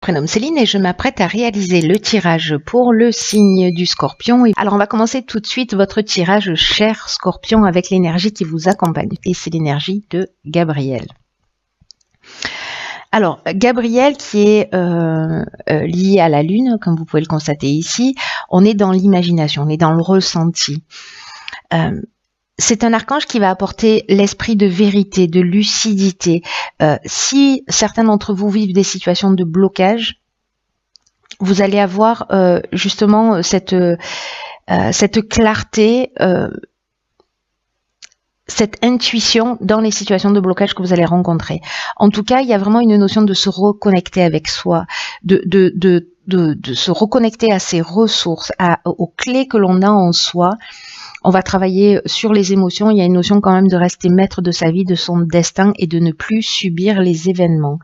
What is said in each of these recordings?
Prénom Céline et je m'apprête à réaliser le tirage pour le signe du Scorpion. Alors on va commencer tout de suite votre tirage, cher Scorpion, avec l'énergie qui vous accompagne. Et c'est l'énergie de Gabriel. Alors Gabriel qui est lié à la Lune, comme vous pouvez le constater ici, on est dans l'imagination, on est dans le ressenti. C'est un archange qui va apporter l'esprit de vérité, de lucidité. Si certains d'entre vous vivent des situations de blocage, vous allez avoir justement cette clarté, cette intuition dans les situations de blocage que vous allez rencontrer. En tout cas, il y a vraiment une notion de se reconnecter avec soi, de se reconnecter à ses ressources, aux clés que l'on a en soi. On va travailler sur les émotions. Il y a une notion quand même de rester maître de sa vie, de son destin et de ne plus subir les événements.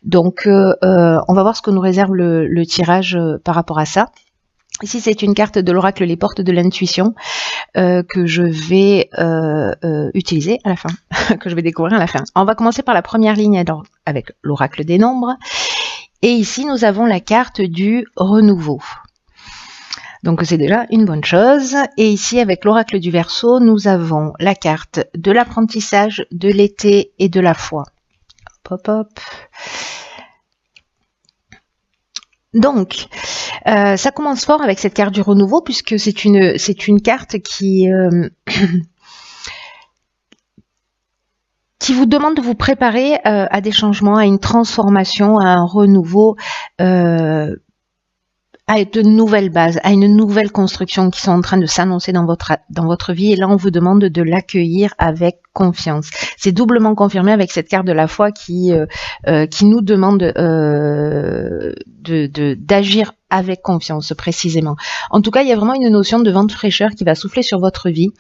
Donc, on va voir ce que nous réserve le tirage par rapport à ça. Ici, c'est une carte de l'oracle Les Portes de l'Intuition que je vais utiliser à la fin, que je vais découvrir à la fin. On va commencer par la première ligne avec l'oracle des nombres. Et ici, nous avons la carte du renouveau. Donc c'est déjà une bonne chose. Et ici, avec l'oracle du Verseau, nous avons la carte de l'apprentissage, de l'été et de la foi. Hop, hop, hop. Donc, ça commence fort avec cette carte du renouveau, puisque c'est une carte qui vous demande de vous préparer à des changements, à une transformation, à un renouveau, à de nouvelles bases, à une nouvelle construction qui sont en train de s'annoncer dans votre vie. Et là, on vous demande de l'accueillir avec confiance. C'est doublement confirmé avec cette carte de la foi qui nous demande d'agir avec confiance précisément. En tout cas, il y a vraiment une notion de vent de fraîcheur qui va souffler sur votre vie.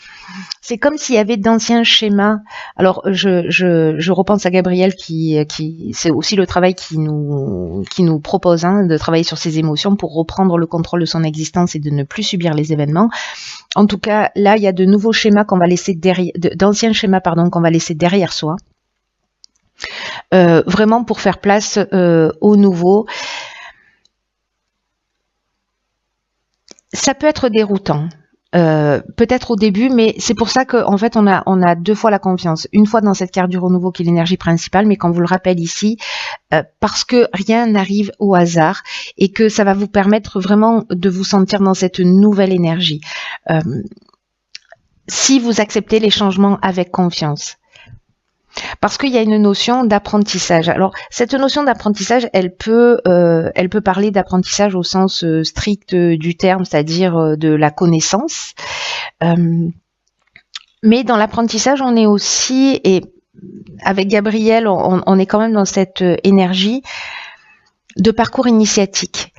C'est comme s'il y avait d'anciens schémas. Alors, je repense à Gabriel qui c'est aussi le travail qui nous propose de travailler sur ses émotions pour reprendre le contrôle de son existence et de ne plus subir les événements. En tout cas, là, il y a de nouveaux schémas qu'on va laisser derrière, d'anciens schémas, qu'on va laisser derrière soi. Vraiment pour faire place au nouveau. Ça peut être déroutant, peut-être au début, mais c'est pour ça qu'en fait on a deux fois la confiance. Une fois dans cette carte du renouveau qui est l'énergie principale, mais qu'on vous le rappelle ici, parce que rien n'arrive au hasard et que ça va vous permettre vraiment de vous sentir dans cette nouvelle énergie. Si vous acceptez les changements avec confiance. Parce qu'il y a une notion d'apprentissage. Alors, cette notion d'apprentissage, elle peut parler d'apprentissage au sens strict du terme, c'est-à-dire de la connaissance. Mais dans l'apprentissage, on est aussi, et avec Gabriel, on est quand même dans cette énergie de parcours initiatique.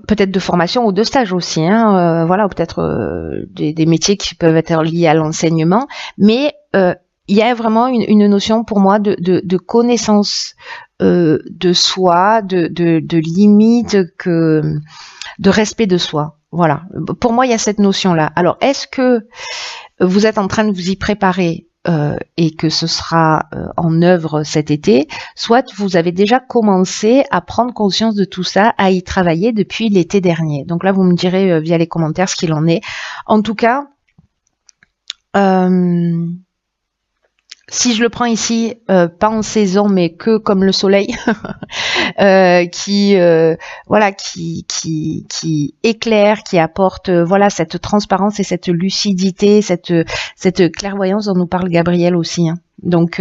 Peut-être de formation ou de stage aussi, voilà, ou peut-être des métiers qui peuvent être liés à l'enseignement, mais il y a vraiment une notion pour moi de connaissance de soi, de limite, de respect de soi. Voilà, pour moi il y a cette notion-là. Alors est-ce que vous êtes en train de vous y préparer et que ce sera en œuvre cet été, soit vous avez déjà commencé à prendre conscience de tout ça, à y travailler depuis l'été dernier. Donc là, vous me direz via les commentaires ce qu'il en est. En tout cas, si je le prends ici, pas en saison, mais que comme le soleil, qui éclaire, qui apporte cette transparence et cette lucidité, cette clairvoyance dont nous parle Gabriel aussi. Donc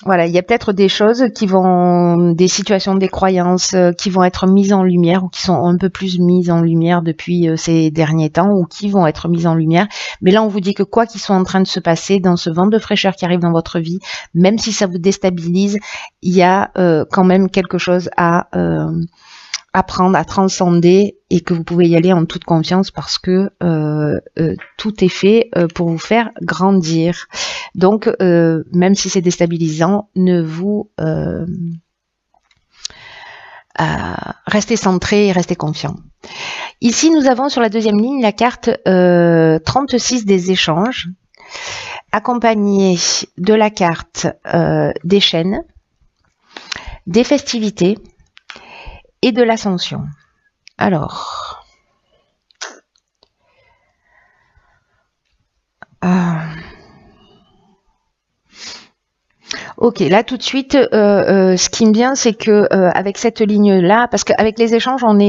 voilà, il y a peut-être des choses des situations, des croyances qui vont être mises en lumière ou qui sont un peu plus mises en lumière depuis ces derniers temps ou qui vont être mises en lumière. Mais là, on vous dit que quoi qu'il soit en train de se passer dans ce vent de fraîcheur qui arrive dans votre vie, même si ça vous déstabilise, il y a quand même quelque chose à apprendre, à transcender et que vous pouvez y aller en toute confiance parce que tout est fait pour vous faire grandir. Donc, même si c'est déstabilisant, restez centré et restez confiant. Ici, nous avons sur la deuxième ligne la carte 36 des échanges, accompagnée de la carte des chaînes, des festivités et de l'ascension. Alors, ok, là tout de suite, ce qui me vient, c'est que avec cette ligne-là, parce qu'avec les échanges, on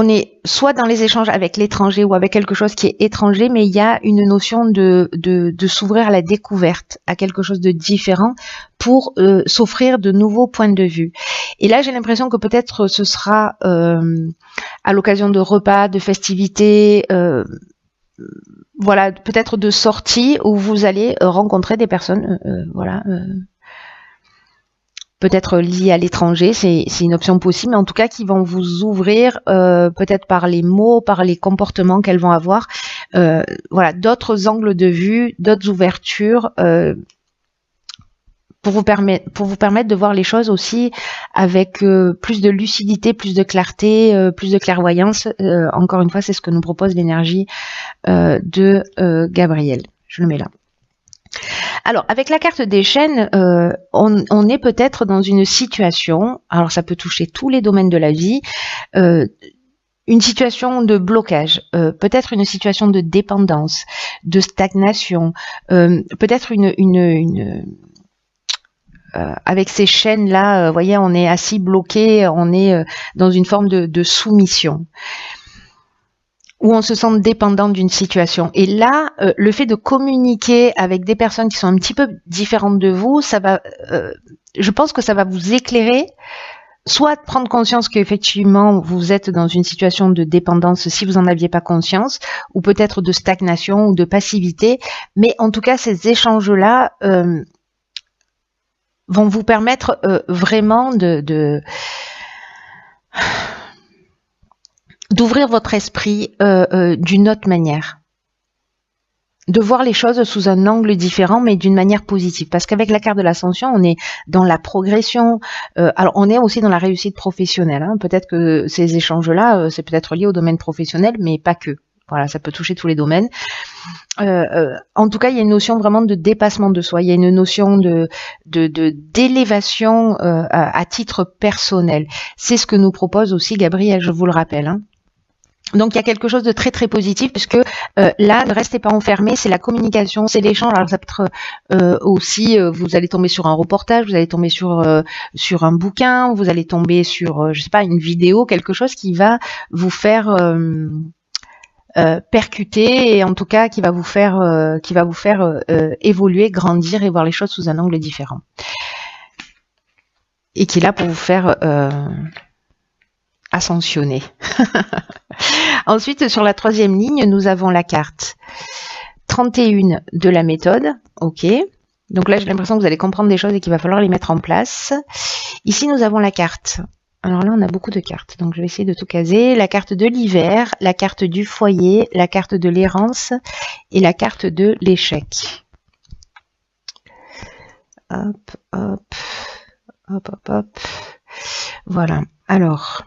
est soit dans les échanges avec l'étranger ou avec quelque chose qui est étranger, mais il y a une notion de s'ouvrir à la découverte, à quelque chose de différent pour s'offrir de nouveaux points de vue. Et là, j'ai l'impression que peut-être ce sera à l'occasion de repas, de festivités, voilà, peut-être de sorties où vous allez rencontrer des personnes, voilà, peut-être liées à l'étranger, c'est une option possible, mais en tout cas qui vont vous ouvrir, peut-être par les mots, par les comportements qu'elles vont avoir, voilà, d'autres angles de vue, d'autres ouvertures, pour vous permettre de voir les choses aussi avec plus de lucidité, plus de clarté, plus de clairvoyance. Encore une fois, c'est ce que nous propose l'énergie de Gabriel. Je le mets là. Alors, avec la carte des chaînes, on est peut-être dans une situation, alors ça peut toucher tous les domaines de la vie, une situation de blocage, peut-être une situation de dépendance, de stagnation, peut-être avec ces chaînes-là, vous voyez, on est assis bloqué, on est dans une forme de soumission, où on se sent dépendant d'une situation. Et là, le fait de communiquer avec des personnes qui sont un petit peu différentes de vous, ça va, je pense que ça va vous éclairer, soit prendre conscience qu'effectivement vous êtes dans une situation de dépendance si vous n'en aviez pas conscience, ou peut-être de stagnation ou de passivité, mais en tout cas ces échanges-là vont vous permettre vraiment d'ouvrir votre esprit d'une autre manière, de voir les choses sous un angle différent, mais d'une manière positive. Parce qu'avec la carte de l'ascension, on est dans la progression, alors on est aussi dans la réussite professionnelle. Hein. Peut-être que ces échanges-là, c'est peut-être lié au domaine professionnel, mais pas que. Voilà, ça peut toucher tous les domaines. En tout cas, il y a une notion vraiment de dépassement de soi. Il y a une notion d'élévation à titre personnel. C'est ce que nous propose aussi Gabriel, je vous le rappelle. Hein. Donc il y a quelque chose de très très positif puisque là ne restez pas enfermés, c'est la communication, c'est l'échange. Alors ça peut être aussi vous allez tomber sur un reportage, vous allez tomber sur un bouquin, vous allez tomber sur je sais pas une vidéo, quelque chose qui va vous faire percuter et en tout cas qui va vous faire évoluer, grandir et voir les choses sous un angle différent. Et qui est là pour vous faire ascensionner. Ensuite, sur la troisième ligne, nous avons la carte 31 de la méthode. Ok. Donc là, j'ai l'impression que vous allez comprendre des choses et qu'il va falloir les mettre en place. Ici, nous avons la carte. Alors là, on a beaucoup de cartes. Donc, je vais essayer de tout caser. La carte de l'hiver, la carte du foyer, la carte de l'errance et la carte de l'échec. Hop, hop, hop, hop, hop. Voilà. Alors...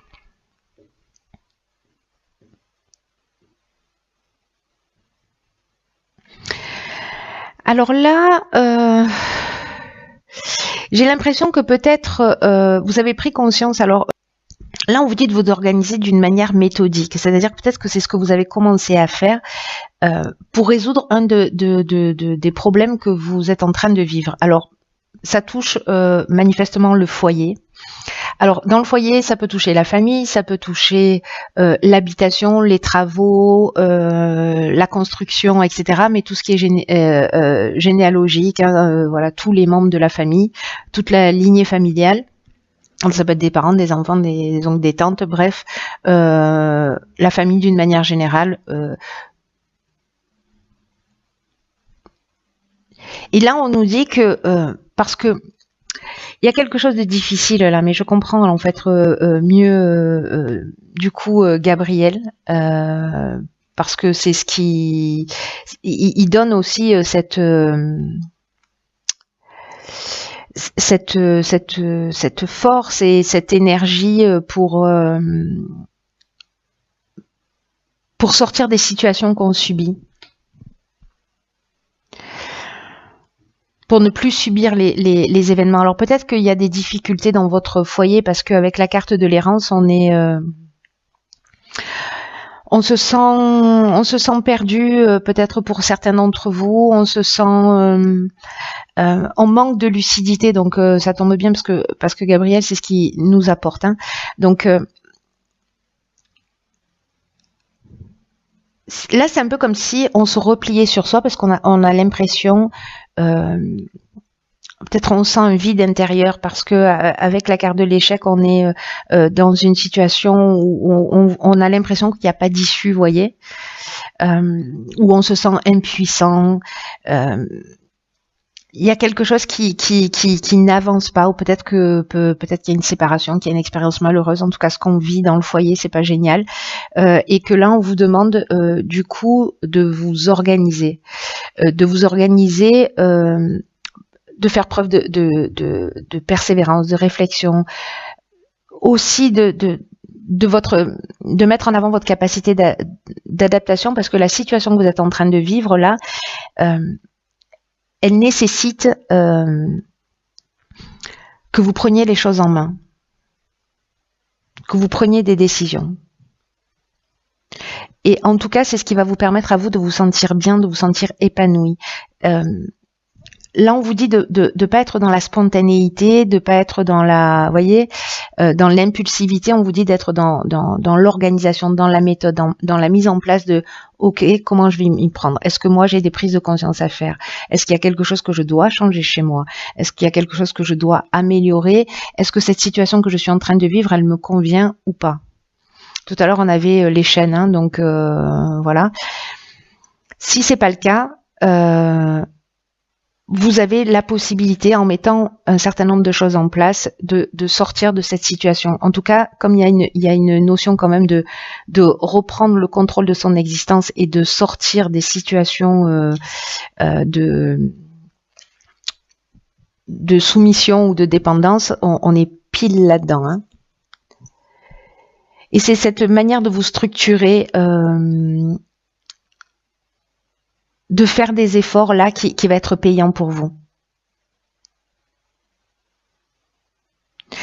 Alors là, j'ai l'impression que peut-être vous avez pris conscience. Alors là, on vous dit de vous organiser d'une manière méthodique, c'est-à-dire que peut-être que c'est ce que vous avez commencé à faire pour résoudre un des problèmes que vous êtes en train de vivre. Alors, ça touche manifestement le foyer. Alors, dans le foyer, ça peut toucher la famille, ça peut toucher l'habitation, les travaux, la construction, etc. Mais tout ce qui est généalogique, hein, voilà, tous les membres de la famille, toute la lignée familiale. Ça peut être des parents, des enfants, des oncles, des tantes, bref, la famille d'une manière générale. Et là, on nous dit que parce que il y a quelque chose de difficile là, mais je comprends en fait mieux du coup Gabriel parce que c'est ce qui il donne aussi cette force et cette énergie pour sortir des situations qu'on subit. pour ne plus subir les événements. Alors peut-être qu'il y a des difficultés dans votre foyer parce qu'avec la carte de l'errance, on se sent perdu, peut-être pour certains d'entre vous, on se sent on manque de lucidité, donc ça tombe bien parce que Gabriel, c'est ce qui nous apporte. Hein. Donc là, c'est un peu comme si on se repliait sur soi parce qu'on a l'impression, peut-être on sent un vide intérieur parce que avec la carte de l'échec, on est dans une situation où on a l'impression qu'il n'y a pas d'issue, vous voyez, où on se sent impuissant. Il y a quelque chose qui n'avance pas, ou peut-être qu'il y a une séparation, qu'il y a une expérience malheureuse. En tout cas, ce qu'on vit dans le foyer, c'est pas génial, et que là, on vous demande du coup de vous organiser, de faire preuve de persévérance, de réflexion, aussi de mettre en avant votre capacité d'adaptation, parce que la situation que vous êtes en train de vivre là, elle nécessite que vous preniez les choses en main, que vous preniez des décisions. Et en tout cas, c'est ce qui va vous permettre à vous de vous sentir bien, de vous sentir épanoui. Là, on vous dit de pas être dans la spontanéité, de pas être dans la, voyez, dans l'impulsivité. On vous dit d'être dans l'organisation, dans la méthode, dans la mise en place de OK, comment je vais m'y prendre? Est-ce que moi j'ai des prises de conscience à faire? Est-ce qu'il y a quelque chose que je dois changer chez moi? Est-ce qu'il y a quelque chose que je dois améliorer? Est-ce que cette situation que je suis en train de vivre, elle me convient ou pas? Tout à l'heure, on avait les chaînes, hein, donc voilà. Si c'est pas le cas, vous avez la possibilité, en mettant un certain nombre de choses en place, de sortir de cette situation. En tout cas, comme il y a une notion quand même de reprendre le contrôle de son existence et de sortir des situations de soumission ou de dépendance, on est pile là-dedans. Hein. Et c'est cette manière de vous structurer, de faire des efforts là qui va être payant pour vous.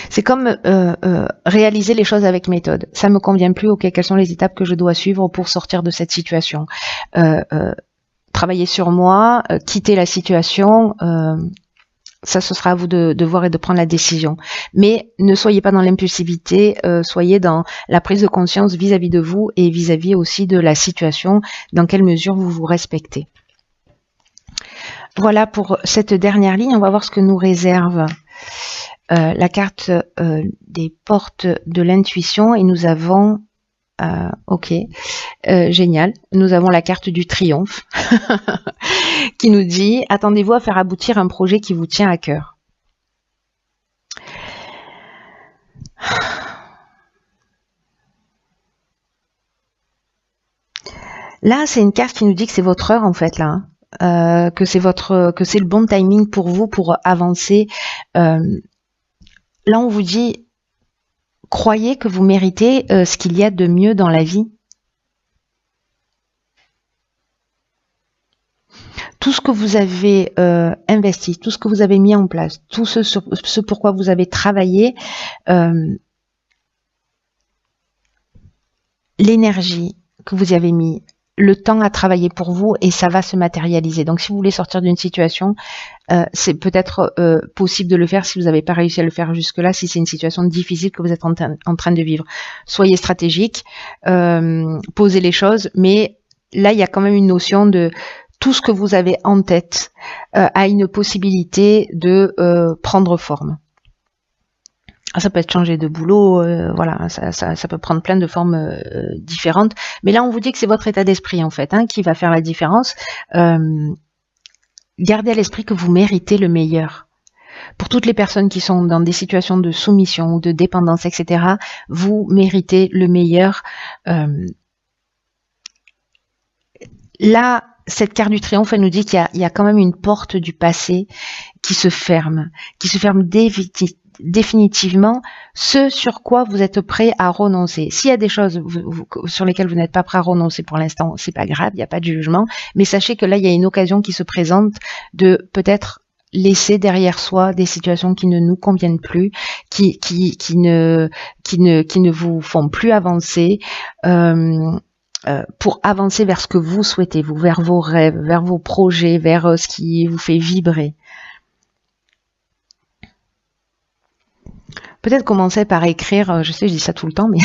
C'est comme réaliser les choses avec méthode. Ça me convient plus, ok, quelles sont les étapes que je dois suivre pour sortir de cette situation, travailler sur moi, quitter la situation, ça ce sera à vous de voir et de prendre la décision. Mais ne soyez pas dans l'impulsivité, soyez dans la prise de conscience vis-à-vis de vous et vis-à-vis aussi de la situation, dans quelle mesure vous vous respectez. Voilà pour cette dernière ligne. On va voir ce que nous réserve la carte des portes de l'intuition. Et nous avons, ok, génial, nous avons la carte du triomphe qui nous dit « Attendez-vous à faire aboutir un projet qui vous tient à cœur ». Là, c'est une carte qui nous dit que c'est votre heure en fait là. Hein. Que c'est le bon timing pour vous pour avancer. Là, on vous dit, croyez que vous méritez ce qu'il y a de mieux dans la vie. Tout ce que vous avez investi, tout ce que vous avez mis en place, tout ce pourquoi vous avez travaillé, l'énergie que vous y avez mis, le temps à travailler pour vous, et ça va se matérialiser. Donc si vous voulez sortir d'une situation, c'est peut-être possible de le faire si vous n'avez pas réussi à le faire jusque-là, si c'est une situation difficile que vous êtes en train de vivre. Soyez stratégique, posez les choses, mais là il y a quand même une notion de tout ce que vous avez en tête a une possibilité de prendre forme. Ça peut être changer de boulot, voilà, ça peut prendre plein de formes différentes. Mais là, on vous dit que c'est votre état d'esprit, en fait, hein, qui va faire la différence. Gardez à l'esprit que vous méritez le meilleur. Pour toutes les personnes qui sont dans des situations de soumission ou de dépendance, etc., vous méritez le meilleur. Là, cette carte du triomphe, elle nous dit qu'il y a quand même une porte du passé qui se ferme définitivement, ce sur quoi vous êtes prêt à renoncer. S'il y a des choses sur lesquelles vous n'êtes pas prêt à renoncer pour l'instant, c'est pas grave, il n'y a pas de jugement, mais sachez que là, il y a une occasion qui se présente de peut-être laisser derrière soi des situations qui ne nous conviennent plus, qui ne vous font plus avancer, pour avancer vers ce que vous souhaitez, vous, vers vos rêves, vers vos projets, vers ce qui vous fait vibrer. Peut-être commencer par écrire, je sais, je dis ça tout le temps, mais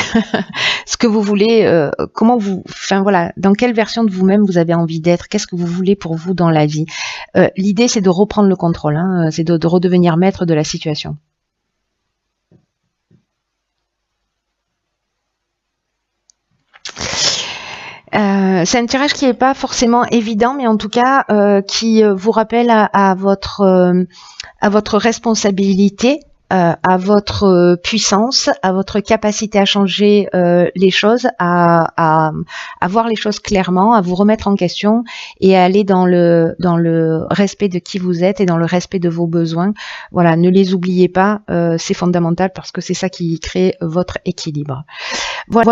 ce que vous voulez, comment vous, enfin voilà, dans quelle version de vous-même vous avez envie d'être, qu'est-ce que vous voulez pour vous dans la vie. L'idée, c'est de reprendre le contrôle, hein, c'est de redevenir maître de la situation. C'est un tirage qui n'est pas forcément évident, mais en tout cas qui vous rappelle à votre responsabilité, à votre puissance, à votre capacité à changer les choses, à voir les choses clairement, à vous remettre en question et à aller dans le respect de qui vous êtes et dans le respect de vos besoins. Voilà, ne les oubliez pas, c'est fondamental parce que c'est ça qui crée votre équilibre. Voilà.